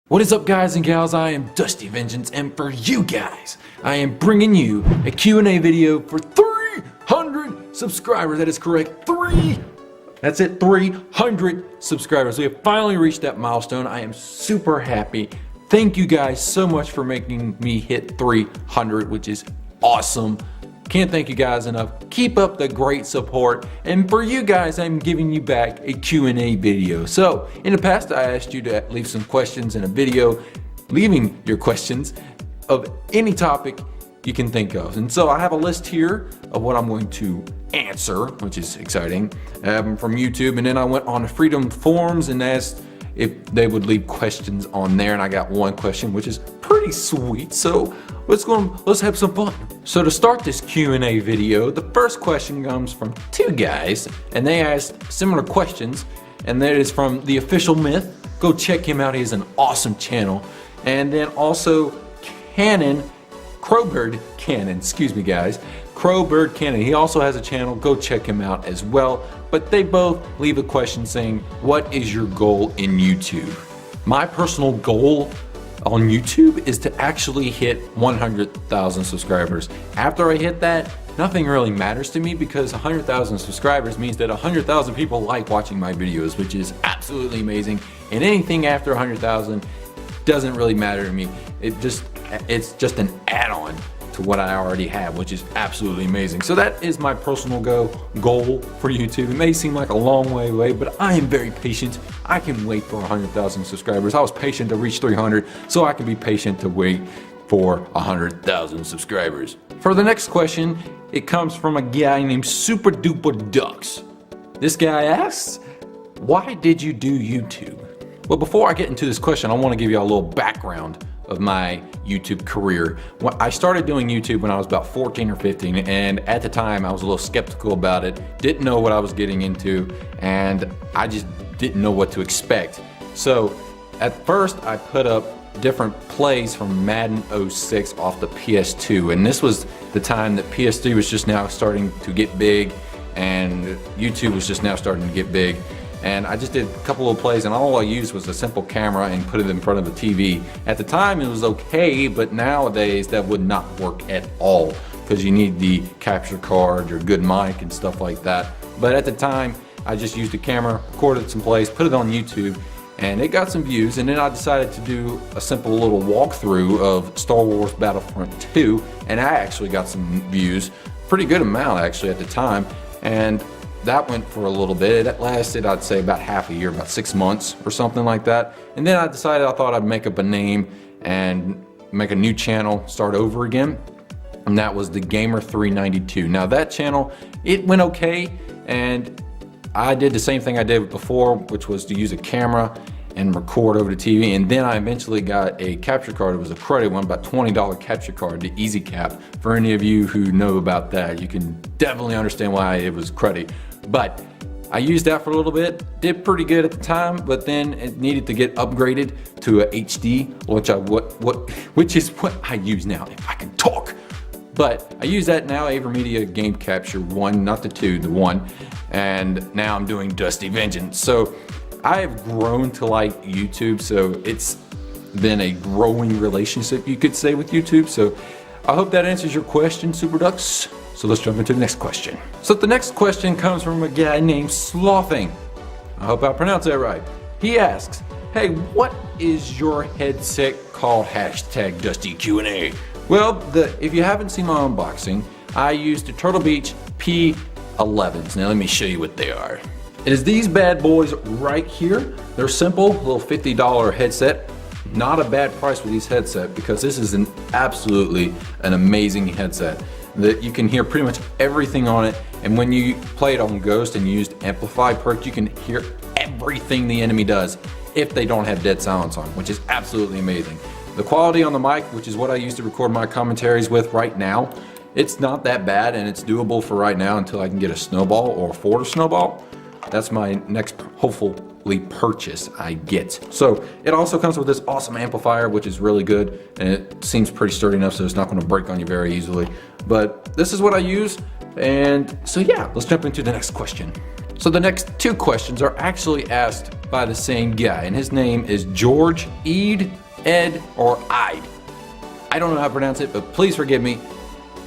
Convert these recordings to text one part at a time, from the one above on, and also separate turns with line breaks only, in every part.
What is up, guys and gals? I am DustyVengance, and for you guys, I am bringing you a Q&A video for 300 subscribers. That is correct, That's it, 300 subscribers. We have finally reached that milestone. I am super happy. Thank you guys so much for making me hit 300, which is awesome. Can't thank you guys enough. Keep up the great support. And for you guys, I'm giving you back a Q&A video. So in the past, I asked you to leave some questions in a video, leaving your questions of any topic you can think of. And so I have a list here of what I'm going to answer, which is exciting, from YouTube. And then I went on the Freedom Forums and asked if they would leave questions on there. And I got one question, which is pretty sweet. So let's have some fun. So to start this Q&A video, the first question comes from two guys, and they asked similar questions, and that is from The Official Myth. Go check him out, he has an awesome channel. And then also Crowbird Cannon, excuse me guys, Crowbird Cannon, he also has a channel, go check him out as well. But they both leave a question saying, what is your goal in YouTube? My personal goal on YouTube is to actually hit 100,000 subscribers. After I hit that, nothing really matters to me because 100,000 subscribers means that 100,000 people like watching my videos, which is absolutely amazing. And anything after 100,000 doesn't really matter to me. It's just an add-on to what I already have, which is absolutely amazing. So that is my personal goal for YouTube. It may seem like a long way away, but I am very patient. I can wait for 100,000 subscribers. I was patient to reach 300, so I can be patient to wait for 100,000 subscribers. For the next question, it comes from a guy named Super Duper Ducks. This guy asks, why did you do YouTube? Well, before I get into this question, I want to give you a little background of my YouTube career. I started doing YouTube when I was about 14 or 15, and at the time I was a little skeptical about it, didn't know what I was getting into, and I just didn't know what to expect. So at first I put up different plays from Madden 06 off the PS2, and this was the time that PS3 was just now starting to get big and YouTube was just now starting to get big. And I just did a couple of plays, and all I used was a simple camera and put it in front of a TV. At the time it was okay, but nowadays that would not work at all because you need the capture card, your good mic and stuff like that. But at the time I just used a camera, recorded some plays, put it on YouTube, and it got some views. And then I decided to do a simple little walkthrough of Star Wars Battlefront 2, and I actually got some views, pretty good amount actually at the time. And that went for a little bit. It lasted, I'd say, about half a year, about 6 months or something like that. And then I decided I thought I'd make up a name and make a new channel, start over again. And that was the Gamer 392. Now that channel, it went okay, and I did the same thing I did before, which was to use a camera and record over the TV. And then I eventually got a capture card. It was a credit one, about $20 capture card, the Easy Cap. For any of you who know about that, you can definitely understand why it was credit. But I used that for a little bit, did pretty good at the time, but then it needed to get upgraded to a HD, which is what I use now, if I can talk. But I use that now, AverMedia Game Capture 1, not the 2, the 1, and now I'm doing DustyVengance. So I have grown to like YouTube, so it's been a growing relationship, you could say, with YouTube. So I hope that answers your question, Super Ducks. So let's jump into the next question. So the next question comes from a guy named Slothing. I hope I pronounced that right. He asks, hey, what is your headset called? #DustyQ&A. Well, if you haven't seen my unboxing, I used the Turtle Beach P11s. Now let me show you what they are. It is these bad boys right here. They're simple, little $50 headset. Not a bad price for these headsets because this is absolutely an amazing headset that you can hear pretty much everything on it. And when you play it on Ghost and used Amplify perk, you can hear everything the enemy does if they don't have dead silence on, which is absolutely amazing. The quality on the mic, which is what I use to record my commentaries with right now, it's not that bad, and it's doable for right now until I can get a snowball or a Florida snowball. That's my next hopefully purchase I get. So it also comes with this awesome amplifier, which is really good, and it seems pretty sturdy enough so it's not going to break on you very easily. But this is what I use, and so yeah, let's jump into the next question. So the next two questions are actually asked by the same guy, and his name is George Ed, or Ide. I don't know how to pronounce it, but please forgive me.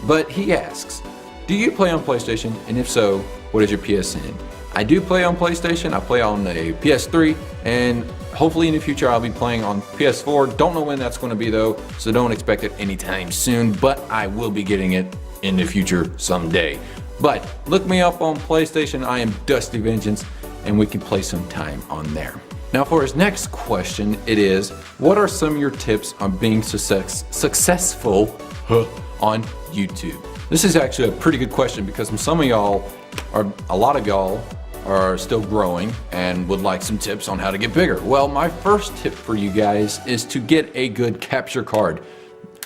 But he asks, do you play on PlayStation? And if so, what is your PSN? I do play on PlayStation. I play on a PS3, and hopefully in the future I'll be playing on PS4. Don't know when that's going to be though, so don't expect it anytime soon, but I will be getting it in the future someday. But look me up on PlayStation. I am DustyVengance, and we can play some time on there. Now for his next question, it is, what are some of your tips on being successful on YouTube? This is actually a pretty good question because some of y'all, or a lot of y'all, are still growing and would like some tips on how to get bigger. Well, my first tip for you guys is to get a good capture card.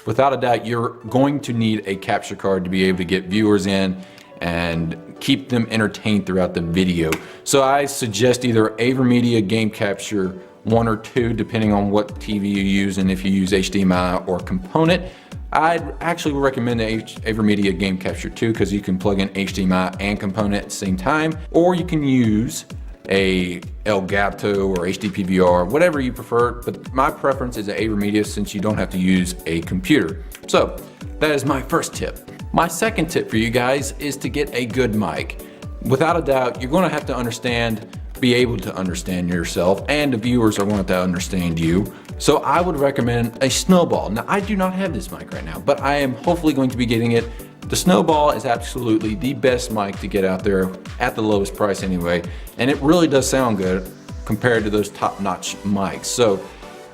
Without a doubt, you're going to need a capture card to be able to get viewers in and keep them entertained throughout the video. So I suggest either AverMedia Game Capture 1 or 2, depending on what TV you use and if you use HDMI or component. I'd actually recommend the AverMedia Game Capture 2 because you can plug in HDMI and component at the same time, or you can use a Elgato or HD PVR, whatever you prefer, but my preference is AverMedia since you don't have to use a computer. So that is my first tip. My second tip for you guys is to get a good mic. Without a doubt, you're going to have to be able to understand yourself, and the viewers are going to understand you. So I would recommend a Snowball. Now I do not have this mic right now, but I am hopefully going to be getting it. The Snowball is absolutely the best mic to get out there at the lowest price anyway, and it really does sound good compared to those top-notch mics. So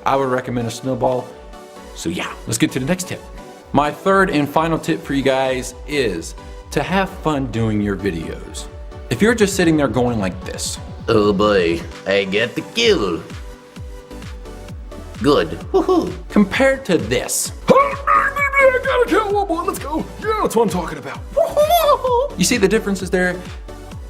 I would recommend a Snowball. So yeah, let's get to the next tip. My third and final tip for you guys is to have fun doing your videos. If you're just sitting there going like this,
oh boy, I get the kill. Good. Woohoo.
Compared to this, I gotta kill one more, let's go. Yeah, that's what I'm talking about. You see the differences there?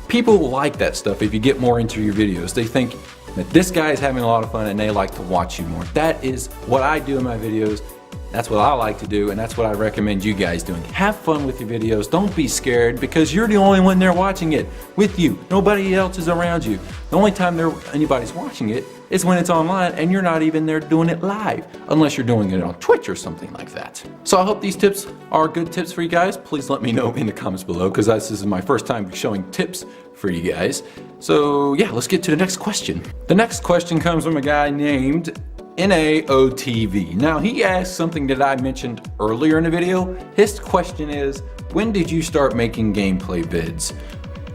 People like that stuff if you get more into your videos. They think that this guy is having a lot of fun and they like to watch you more. That is what I do in my videos. That's what I like to do, and that's what I recommend you guys doing. Have fun with your videos. Don't be scared because you're the only one there watching it with you. Nobody else is around you. The only time anybody's watching it is when it's online and you're not even there doing it live, unless you're doing it on Twitch or something like that. So I hope these tips are good tips for you guys. Please let me know in the comments below because this is my first time showing tips for you guys. So yeah, let's get to the next question. The next question comes from a guy named NAOTV. Now he asked something that I mentioned earlier in the video. His question is, when did you start making gameplay vids?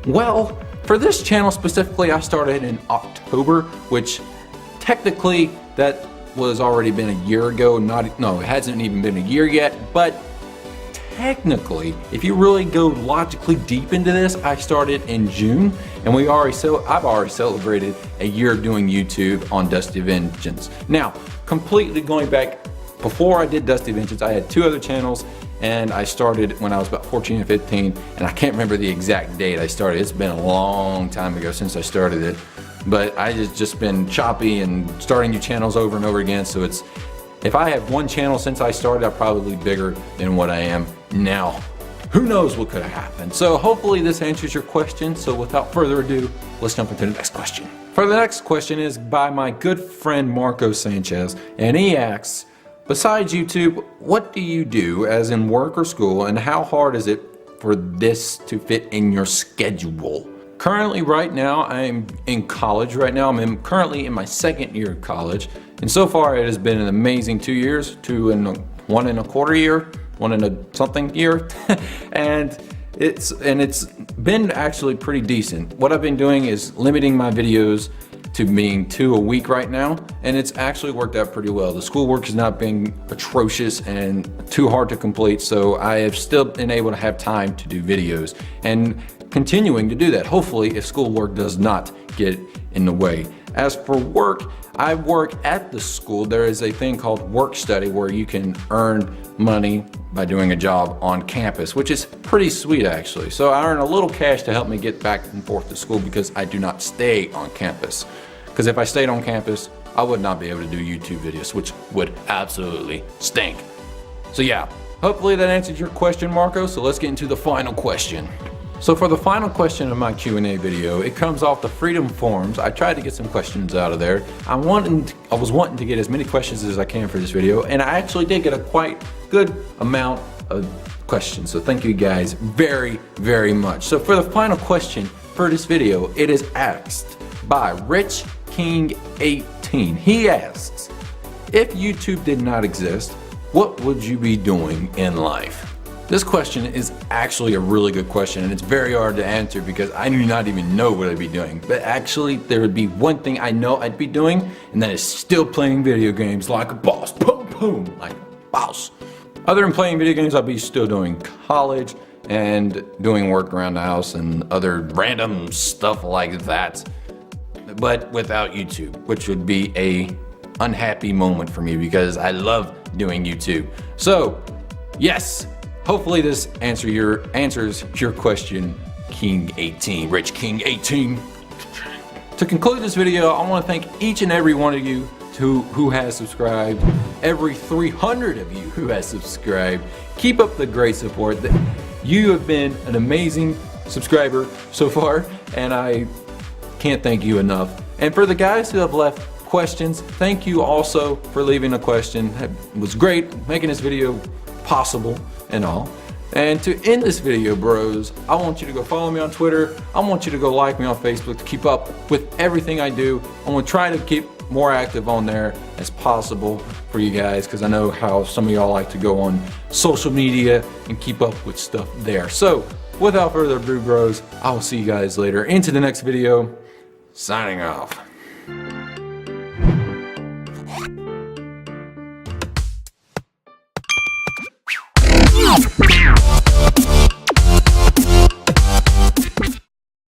Well, for this channel specifically, I started in October, which technically that was already been a year ago. No, it hasn't even been a year yet, but technically, if you really go logically deep into this, I started in June, and I've already celebrated a year of doing YouTube on DustyVengance. Now, completely going back, before I did DustyVengance, I had 2 other channels, and I started when I was about 14 and 15, and I can't remember the exact date I started. It's been a long time ago since I started it, but I just been choppy and starting new channels over and over again, so if I have one channel since I started, I'm probably bigger than what I am now. Who knows what could have happened? So hopefully this answers your question. So without further ado, let's jump into the next question. For the next question is by my good friend Marco Sanchez, and he asks, besides YouTube, what do you do as in work or school, and how hard is it for this to fit in your schedule? Currently, right now, I'm in college right now. I'm currently in my 2nd year of college. And so far it has been an amazing 2 years, 1 and a quarter year, 1 and a something year. and it's been actually pretty decent. What I've been doing is limiting my videos to being 2 a week right now, and it's actually worked out pretty well. The schoolwork has not been atrocious and too hard to complete, so I have still been able to have time to do videos and continuing to do that, hopefully, if schoolwork does not get in the way. As for work, I work at the school. There is a thing called work study where you can earn money by doing a job on campus, which is pretty sweet actually. So I earn a little cash to help me get back and forth to school because I do not stay on campus. Because if I stayed on campus, I would not be able to do YouTube videos, which would absolutely stink. So yeah, hopefully that answers your question, Marco. So let's get into the final question. So for the final question of my Q&A video, it comes off the Freedom Forums. I tried to get some questions out of there. I was wanting to get as many questions as I can for this video, and I actually did get a quite good amount of questions. So thank you guys very, very much. So for the final question for this video, it is asked by Rich King 18. He asks, if YouTube did not exist, what would you be doing in life? This question is actually a really good question, and it's very hard to answer because I do not even know what I'd be doing. But actually, there would be one thing I know I'd be doing, and that is still playing video games like a boss. Boom, boom, like a boss. Other than playing video games, I'd be still doing college and doing work around the house and other random stuff like that. But without YouTube, which would be a unhappy moment for me because I love doing YouTube. So, yes. Hopefully this answers your question, King 18, Rich King 18. To conclude this video, I want to thank each and every one of you who has subscribed, every 300 of you who has subscribed. Keep up the great support. You have been an amazing subscriber so far, and I can't thank you enough. And for the guys who have left questions, thank you also for leaving a question. It was great making this video possible and all. And to end this video, bros, I want you to go follow me on Twitter. I want you to go like me on Facebook to keep up with everything I do. I'm gonna try to keep more active on there as possible for you guys, because I know how some of y'all like to go on social media and keep up with stuff there. So without further ado, bros, I will see you guys later into the next video. Signing off.